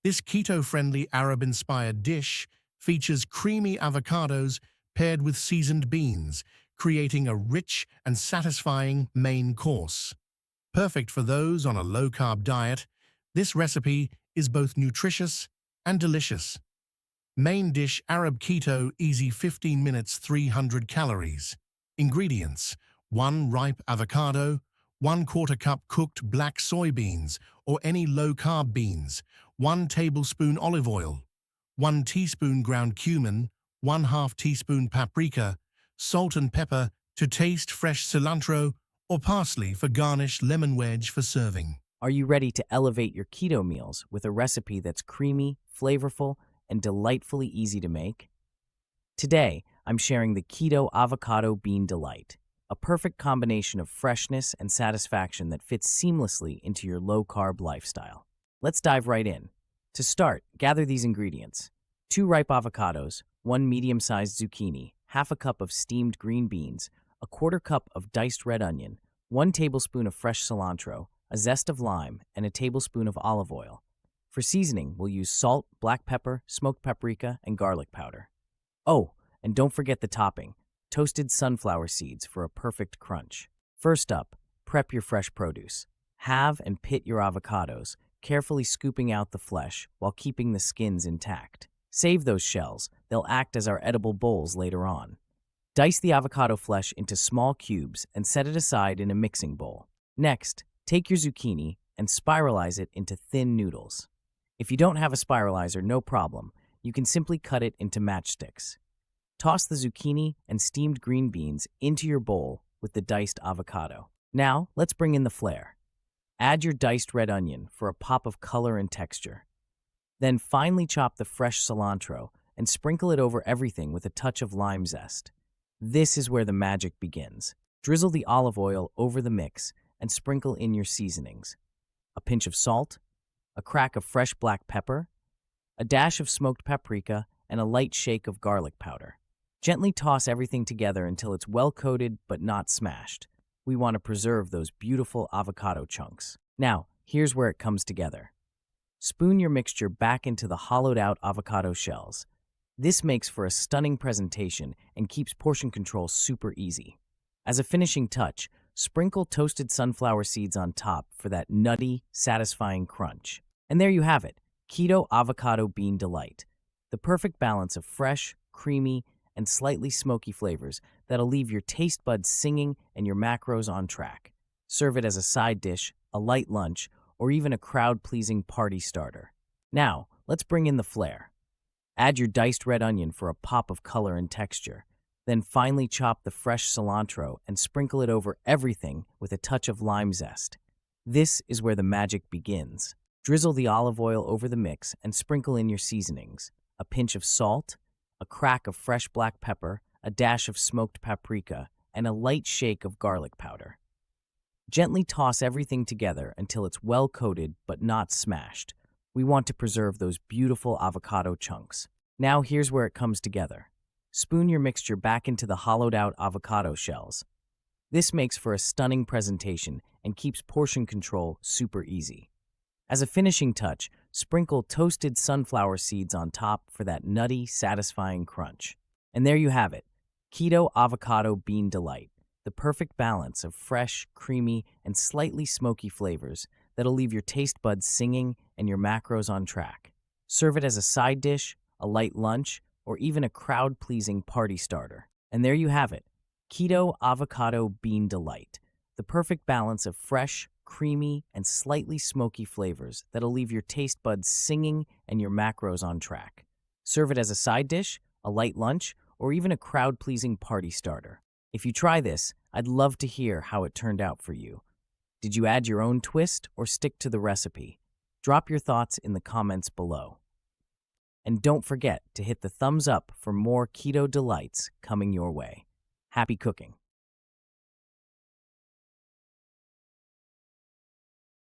This keto-friendly Arab-inspired dish features creamy avocados paired with seasoned beans, creating a rich and satisfying main course. Perfect for those on a low-carb diet, this recipe is both nutritious and delicious. Main dish Arab Keto Easy 15 minutes 300 calories. Ingredients: 1 ripe avocado, 1/4 cup cooked black soybeans or any low-carb beans, 1 tablespoon olive oil, 1 teaspoon ground cumin, 1/2 teaspoon paprika, salt and pepper to taste, fresh cilantro or parsley for garnish, lemon wedge for serving. Are you ready to elevate your keto meals with a recipe that's creamy, flavorful, and delightfully easy to make? Today, I'm sharing the Keto Avocado Bean Delight, a perfect combination of freshness and satisfaction that fits seamlessly into your low-carb lifestyle. Let's dive right in. To start, gather these ingredients: 2 ripe avocados, 1 medium-sized zucchini, 1/2 cup of steamed green beans, 1/4 cup of diced red onion, 1 tablespoon of fresh cilantro, a zest of lime, and a tablespoon of olive oil. For seasoning, we'll use salt, black pepper, smoked paprika, and garlic powder. Oh, and don't forget the topping: toasted sunflower seeds for a perfect crunch. First up, prep your fresh produce. Halve and pit your avocados, carefully scooping out the flesh while keeping the skins intact. Save those shells; they'll act as our edible bowls later on. Dice the avocado flesh into small cubes and set it aside in a mixing bowl. Next, take your zucchini and spiralize it into thin noodles. If you don't have a spiralizer, no problem. You can simply cut it into matchsticks. Toss the zucchini and steamed green beans into your bowl with the diced avocado. Now, let's bring in the flair. Add your diced red onion for a pop of color and texture. Then finely chop the fresh cilantro and sprinkle it over everything with a touch of lime zest. This is where the magic begins. Drizzle the olive oil over the mix and sprinkle in your seasonings: a pinch of salt, a crack of fresh black pepper, a dash of smoked paprika, and a light shake of garlic powder. Gently toss everything together until it's well coated but not smashed. We want to preserve those beautiful avocado chunks. Now, here's where it comes together. Spoon your mixture back into the hollowed-out avocado shells. This makes for a stunning presentation and keeps portion control super easy. As a finishing touch, sprinkle toasted sunflower seeds on top for that nutty, satisfying crunch. And there you have it, Keto Avocado Bean Delight. The perfect balance of fresh, creamy, and slightly smoky flavors that'll leave your taste buds singing and your macros on track. Serve it as a side dish, a light lunch, or even a crowd-pleasing party starter. Now, let's bring in the flair. Add your diced red onion for a pop of color and texture. Then finely chop the fresh cilantro and sprinkle it over everything with a touch of lime zest. This is where the magic begins. Drizzle the olive oil over the mix and sprinkle in your seasonings: a pinch of salt, a crack of fresh black pepper, a dash of smoked paprika, and a light shake of garlic powder. Gently toss everything together until it's well coated but not smashed. We want to preserve those beautiful avocado chunks. Now here's where it comes together. Spoon your mixture back into the hollowed-out avocado shells. This makes for a stunning presentation and keeps portion control super easy. As a finishing touch, sprinkle toasted sunflower seeds on top for that nutty, satisfying crunch. And there you have it, Keto Avocado Bean Delight, the perfect balance of fresh, creamy, and slightly smoky flavors that'll leave your taste buds singing and your macros on track. Serve it as a side dish, a light lunch, or even a crowd-pleasing party starter. And there you have it, Keto Avocado Bean Delight, the perfect balance of fresh, creamy, and slightly smoky flavors that'll leave your taste buds singing and your macros on track. Serve it as a side dish, a light lunch, or even a crowd-pleasing party starter. If you try this, I'd love to hear how it turned out for you. Did you add your own twist or stick to the recipe? Drop your thoughts in the comments below. And don't forget to hit the thumbs up for more keto delights coming your way. Happy cooking!